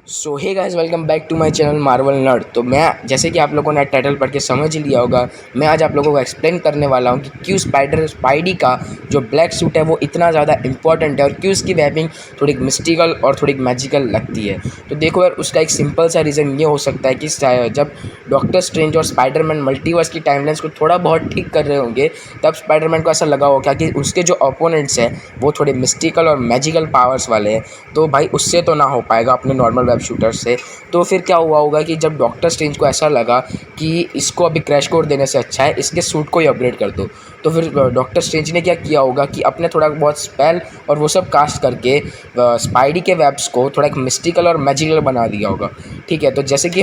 So hey guys, welcome back to my channel Marvel nerd. तो मैं जैसे कि आप लोगों ने टाइटल पढ़ के समझ लिया होगा, मैं आज आप लोगों को एक्सप्लेन करने वाला हूँ कि क्यों स्पाइडी का जो ब्लैक सूट है वो इतना ज़्यादा इंपॉर्टेंट है और क्यों उसकी वेबिंग थोड़ी मिस्टिकल और थोड़ी मैजिकल लगती है। तो देखो यार, उसका एक सिंपल सा रीज़न ये हो सकता है कि जब डॉक्टर स्ट्रेंज और स्पाइडरमैन मल्टीवर्स की टाइमलाइंस को थोड़ा बहुत ठीक कर रहे होंगे, तब स्पाइडरमैन को ऐसा लगा होगा कि उसके जो अपोनेंट्स हैं वो थोड़े मिस्टिकल और मैजिकल पावर्स वाले हैं, तो भाई उससे तो ना हो पाएगा अपने नॉर्मल वेब शूटर से। तो फिर क्या हुआ होगा कि जब डॉक्टर स्ट्रेंज को ऐसा लगा कि इसको अभी क्रैश कोड देने से अच्छा है इसके सूट को ही अपग्रेड कर दो, तो फिर डॉक्टर स्ट्रेंज ने क्या किया होगा कि अपने थोड़ा बहुत स्पेल और वो सब कास्ट करके स्पाइडी के वेब्स को थोड़ा एक मिस्टिकल और मैजिकल बना दिया होगा। ठीक है, तो जैसे कि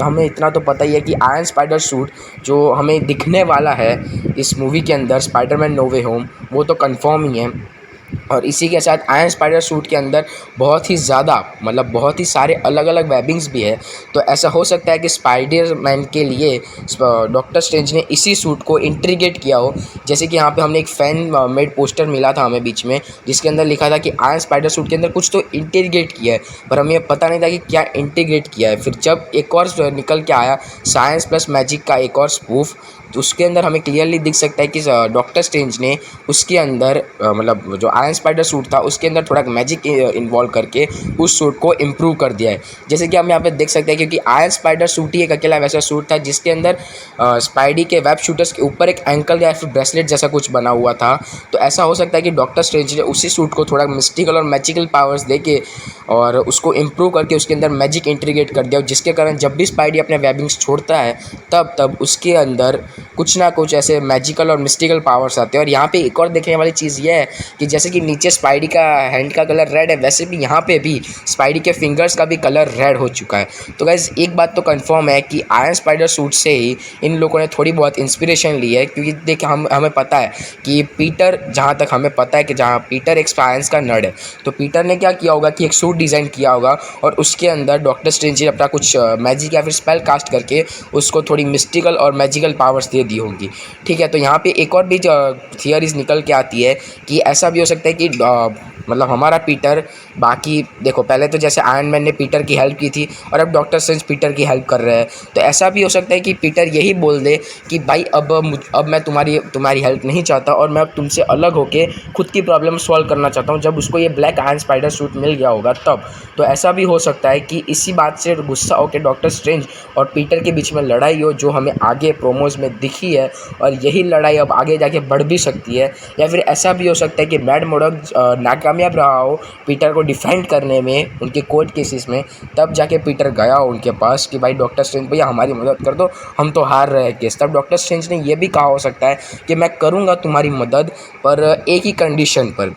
हमें इतना तो पता ही है कि आयरन स्पाइडर सूट जो हमें दिखने वाला है इस मूवी के अंदर स्पाइडरमैन नो वे होम, वो तो कंफर्म ही है। और इसी के साथ आयरन स्पाइडर सूट के अंदर बहुत ही ज़्यादा बहुत ही सारे अलग अलग वेबिंग्स भी है। तो ऐसा हो सकता है कि स्पाइडर मैन के लिए डॉक्टर स्ट्रेंज ने इसी सूट को इंटीग्रेट किया हो। जैसे कि यहाँ पे हमने एक फ़ैन मेड पोस्टर मिला था हमें बीच में, जिसके अंदर लिखा था कि आयरन स्पाइडर सूट के अंदर कुछ तो इंटीग्रेट किया है, पर हमें पता नहीं था कि क्या इंटीग्रेट किया है। फिर जब एक और निकल के आया साइंस प्लस मैजिक का एक और स्पूफ, तो उसके अंदर हमें क्लियरली दिख सकता है कि डॉक्टर स्ट्रेंज ने उसके अंदर जो आयरन स्पाइडर सूट था उसके अंदर थोड़ा मैजिक इन्वॉल्व करके उस सूट को इम्प्रूव कर दिया है। जैसे कि हम यहाँ पे देख सकते हैं, क्योंकि आयरन स्पाइडर सूट ही एक अकेला वैसा सूट था जिसके अंदर स्पाइडी के वेब शूटर्स के ऊपर एक एंकल या फिर ब्रेसलेट जैसा कुछ बना हुआ था। तो ऐसा हो सकता है कि डॉक्टर स्ट्रेंज ने उसी सूट को थोड़ा मिस्टिकल और मैजिकल पावर्स देके और उसको इम्प्रूव करके उसके अंदर मैजिक इंटीग्रेट कर दिया, जिसके कारण जब भी स्पाइडी अपने वेबिंग्स छोड़ता है तब उसके अंदर कुछ ना कुछ ऐसे मैजिकल और मिस्टिकल पावर्स आते हैं। और यहाँ पे एक और देखने वाली चीज़ ये है कि जैसे कि नीचे स्पाइडी का हैंड का कलर रेड है, वैसे भी यहाँ पे भी स्पाइडी के फिंगर्स का भी कलर रेड हो चुका है। तो गाइस, एक बात तो कंफर्म है कि आयरन स्पाइडर सूट से ही इन लोगों ने थोड़ी बहुत इंस्पिरेशन ली है, क्योंकि देखिए हमें पता है कि पीटर, जहाँ तक हमें पता है कि जहाँ पीटर एक साइंस का नर्ड है, तो पीटर ने क्या किया होगा कि एक सूट डिज़ाइन किया होगा और उसके अंदर डॉक्टर स्ट्रेंज ने अपना कुछ मैजिक या फिर स्पेल कास्ट करके उसको थोड़ी मिस्टिकल और मैजिकल पावर्स दे दी होंगी। ठीक है, तो यहाँ पे एक और भी थियरीज निकल के आती है कि ऐसा भी हो सकता है कि हमारा पीटर, बाकी देखो पहले तो जैसे आयरन मैन ने पीटर की हेल्प की थी और अब डॉक्टर स्ट्रेंज पीटर की हेल्प कर रहे हैं, तो ऐसा भी हो सकता है कि पीटर यही बोल दे कि भाई अब मैं तुम्हारी हेल्प नहीं चाहता और मैं अब तुमसे अलग होके खुद की प्रॉब्लम सॉल्व करना चाहता हूँ, जब उसको ये ब्लैक आयरन स्पाइडर सूट मिल गया होगा तब। तो ऐसा भी हो सकता है कि इसी बात से गुस्सा होकर डॉक्टर स्ट्रेंज और पीटर के बीच में लड़ाई हो, जो हमें आगे प्रोमोज में दिखी है, और यही लड़ाई अब आगे जाके बढ़ भी सकती है। या फिर ऐसा भी हो सकता है कि मैड मोडक नाकामयाब रहा हो पीटर को डिफेंड करने में उनके कोर्ट केसेस में, तब जाके पीटर गया हो उनके पास कि भाई डॉक्टर स्ट्रेंज भैया हमारी मदद कर दो, हम तो हार रहे हैं केस। तब डॉक्टर स्ट्रेंज ने यह भी कहा हो सकता है कि मैं करूँगा तुम्हारी मदद, पर एक ही कंडीशन पर,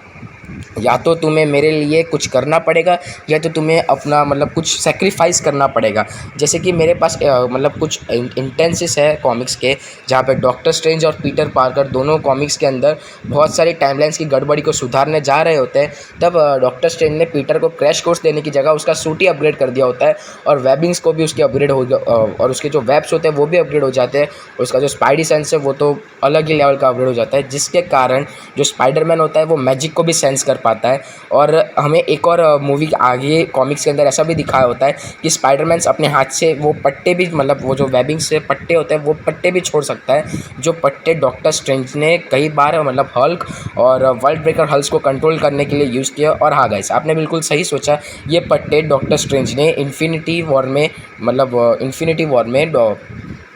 या तो तुम्हें मेरे लिए कुछ करना पड़ेगा या तो तुम्हें अपना कुछ सेक्रीफाइस करना पड़ेगा। जैसे कि मेरे पास कुछ इंटेंसेस है कॉमिक्स के, जहाँ पे डॉक्टर स्ट्रेंज और पीटर पार्कर दोनों कॉमिक्स के अंदर बहुत सारी टाइमलाइंस की गड़बड़ी को सुधारने जा रहे होते हैं। तब डॉक्टर स्ट्रेंज ने पीटर को क्रैश कोर्स देने की जगह उसका सूट ही अपग्रेड कर दिया होता है और वेबिंग्स को भी उसके अपग्रेड हो और उसके जो वेब्स होते हैं वो भी अपग्रेड हो जाते हैं, और उसका जो स्पाइडी सेंस है वो तो अलग ही लेवल का अपग्रेड हो जाता है, जिसके कारण जो स्पाइडरमैन होता है वो मैजिक को भी सेंस कर पाता है। और हमें एक और मूवी आगे कॉमिक्स के अंदर ऐसा भी दिखाया होता है कि स्पाइडरमैन अपने हाथ से वो पट्टे भी वो जो वेबिंग से पट्टे होते हैं वो पट्टे भी छोड़ सकता है, जो पट्टे डॉक्टर स्ट्रेंज ने कई बार हल्क और वर्ल्ड ब्रेकर हल्स को कंट्रोल करने के लिए यूज़ किया। और हाँ गाइस, आपने बिल्कुल सही सोचा, ये पट्टे डॉक्टर स्ट्रेंज ने इन्फिनिटी वॉर में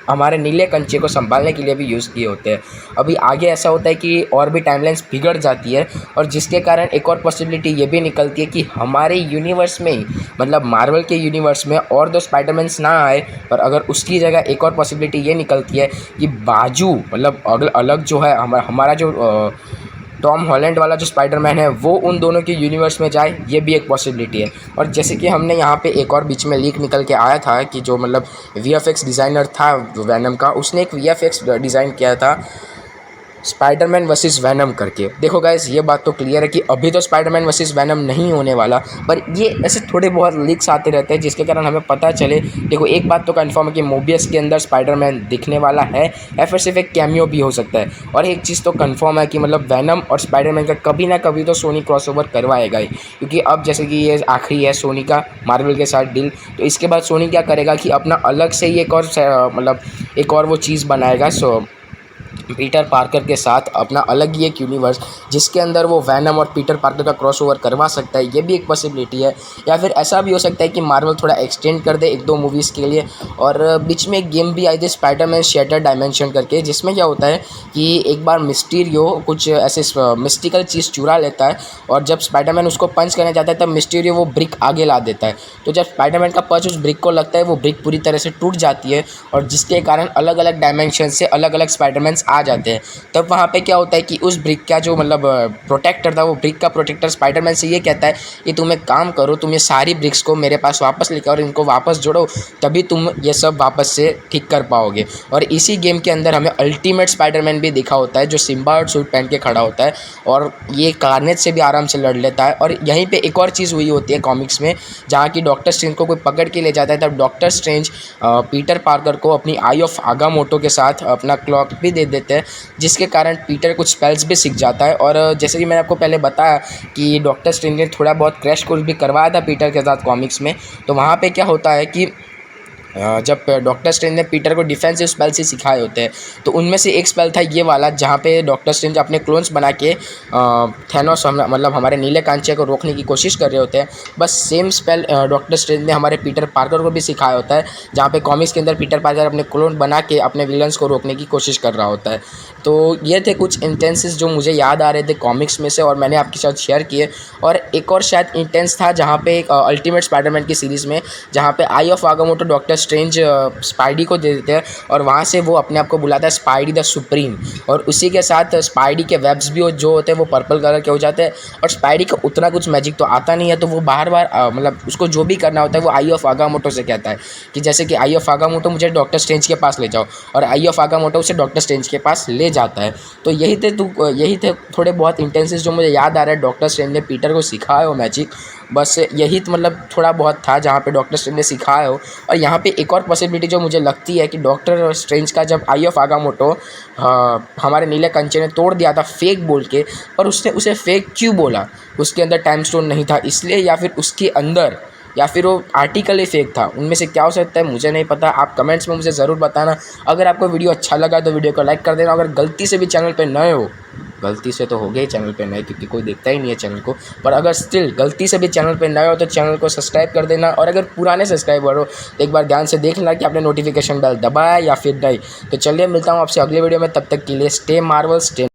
हमारे नीले कंचे को संभालने के लिए भी यूज़ किए होते हैं। अभी आगे ऐसा होता है कि और भी टाइमलाइंस बिगड़ जाती है, और जिसके कारण एक और पॉसिबिलिटी ये भी निकलती है कि हमारे यूनिवर्स में ही मार्वल के यूनिवर्स में और दो स्पाइडरमैन्स ना आए, पर अगर उसकी जगह एक और पॉसिबिलिटी ये निकलती है कि बाजू अलग जो है हमारा जो टॉम हॉलैंड वाला जो स्पाइडरमैन है वो उन दोनों के यूनिवर्स में जाए, ये भी एक पॉसिबिलिटी है। और जैसे कि हमने यहाँ पे एक और बीच में लीक निकल के आया था कि जो VFX डिज़ाइनर था वैनम का, उसने एक VFX डिज़ाइन किया था स्पाइडरमैन वर्सेस वैनम करके। देखो गाइस, ये बात तो क्लियर है कि अभी तो स्पाइडरमैन वर्सेस वैनम नहीं होने वाला, पर ये ऐसे थोड़े बहुत लीक्स आते रहते हैं जिसके कारण हमें पता चले। देखो, एक बात तो कंफर्म है कि मोबियस के अंदर स्पाइडरमैन दिखने वाला है, या फिर सिर्फ एक कैमियो भी हो सकता है। और एक चीज़ तो कंफर्म है कि मतलब वैनम और स्पाइडरमैन का कभी ना कभी तो सोनी क्रॉसओवर करवाएगा ही, क्योंकि अब जैसे कि ये आखिरी है सोनी का मार्वल के साथ डील, तो इसके बाद सोनी क्या करेगा कि अपना अलग से ही एक और मतलब एक और वो चीज़ बनाएगा। पीटर पार्कर के साथ अपना अलग ही एक यूनिवर्स, जिसके अंदर वो वैनम और पीटर पार्कर का क्रॉसओवर करवा सकता है। ये भी एक पॉसिबिलिटी है। या फिर ऐसा भी हो सकता है कि मार्वल थोड़ा एक्सटेंड कर दे 1-2 मूवीज़ के लिए। और बीच में एक गेम भी आई थी स्पाइडरमैन शैटर डायमेंशन करके, जिसमें क्या होता है कि एक बार मिस्टीरियो कुछ ऐसे मिस्टिकल चीज़ चुरा लेता है, और जब स्पाइडरमैन उसको पंच करने जाता है तब मिस्टीरियो वो ब्रिक आगे ला देता है। तो जब स्पाइडरमैन का पंच उस ब्रिक को लगता है, वो ब्रिक पूरी तरह से टूट जाती है, और जिसके कारण अलग अलग डायमेंशन से अलग अलग स्पाइडरमैन्स आ जाते हैं। तब वहाँ पे क्या होता है कि उस ब्रिक का जो मतलब प्रोटेक्टर था, वो ब्रिक का प्रोटेक्टर स्पाइडरमैन से ये कहता है कि तुम एक काम करो, तुम ये सारी ब्रिक्स को मेरे पास वापस लेकर और इनको वापस जोड़ो, तभी तुम ये सब वापस से ठीक कर पाओगे। और इसी गेम के अंदर हमें अल्टीमेट स्पाइडरमैन भी दिखा होता है, जो सिम्बायोट सूट पहन के खड़ा होता है, और ये कार्नेज से भी आराम से लड़ लेता है। और यहीं पे एक और चीज़ हुई होती है कॉमिक्स में, जहाँ की डॉक्टर स्ट्रेंज को कोई पकड़ के ले जाता है, तब डॉक्टर स्ट्रेंज पीटर पार्कर को अपनी आई ऑफ आगामोटो के साथ अपना क्लॉक भी दे देते हैं, जिसके कारण पीटर कुछ स्पेल्स भी सीख जाता है। और जैसे कि मैंने आपको पहले बताया कि डॉक्टर स्ट्रेंज ने थोड़ा बहुत क्रैश कोर्स भी करवाया था पीटर के साथ कॉमिक्स में, तो वहाँ पे क्या होता है कि जब डॉक्टर स्ट्रेंज ने पीटर को डिफेंसिव स्पेल से सिखाए होते हैं, तो उनमें से एक स्पेल था ये वाला, जहाँ पे डॉक्टर स्ट्रेंज अपने क्लोन्स बना के थैनोस मतलब हमारे नीले कांचे को रोकने की कोशिश कर रहे होते हैं। बस सेम स्पेल डॉक्टर स्ट्रेंज ने हमारे पीटर पार्कर को भी सिखाया होता है, जहाँ पे कॉमिक्स के अंदर पीटर पार्कर अपने क्लोन बना के अपने विलन्स को रोकने की कोशिश कर रहा होता है। तो ये थे कुछ इंटेंसेस जो मुझे याद आ रहे थे कॉमिक्स में से, और मैंने आपके साथ शेयर किए। और एक और शायद इंटेंस था जहाँ पे अल्टीमेट स्पाइडरमैन की सीरीज़ में, जहाँ पे आई ऑफ आगामोटो डॉक्टर स्ट्रेंज स्पाइडी को दे देते हैं, और वहाँ से वो अपने आप को बुलाता है स्पाइडी द सुप्रीम। और उसी के साथ स्पाइडी के वेब्स भी जो होते हैं वो पर्पल कलर के हो जाते हैं। और स्पाइडी को उतना कुछ मैजिक तो आता नहीं है, तो वो बार बार मतलब उसको जो भी करना होता है वो आई ऑफ आगामोटो से कहता है कि जैसे कि आई ऑफ आगामोटो मुझे डॉक्टर स्ट्रेंज के पास ले जाओ, और आई ऑफ आगामोटो उसे डॉक्टर स्ट्रेंज के पास ले जाता है। तो यही थे थोड़े बहुत इंटेंसेस जो मुझे याद आ रहा है डॉक्टर स्ट्रेंज ने पीटर को सिखाया हो मैजिक। बस यही तो मतलब थोड़ा बहुत था जहाँ पे डॉक्टर स्ट्रेंज ने सिखाया हो। और यहाँ पे एक और पॉसिबिलिटी जो मुझे लगती है कि डॉक्टर स्ट्रेंज का जब आई ऑफ आगामोटो हमारे नीले कंचे ने तोड़ दिया था फेक बोल के, पर उसने उसे फेक क्यों बोला? उसके अंदर टाइम स्टोन नहीं था इसलिए, या फिर उसके अंदर, या फिर वो आर्टिकल ही फेक था? उनमें से क्या हो सकता है मुझे नहीं पता। आप कमेंट्स में मुझे ज़रूर बताना। अगर आपको वीडियो अच्छा लगा तो वीडियो को लाइक कर देना। अगर गलती से भी चैनल पे नए हो, गलती से तो हो गया ही चैनल पे नए, क्योंकि कोई देखता ही नहीं है चैनल को, पर अगर स्टिल गलती से भी चैनल पे नए हो तो चैनल को सब्सक्राइब कर देना। और अगर पुराने सब्सक्राइबर हो तो एक बार ध्यान से देख लेना कि आपने नोटिफिकेशन बेल दबाया या फिर नहीं। तो चलिए, मिलता हूँ आपसे अगले वीडियो में, तब तक के लिए स्टे मार्वल, स्टे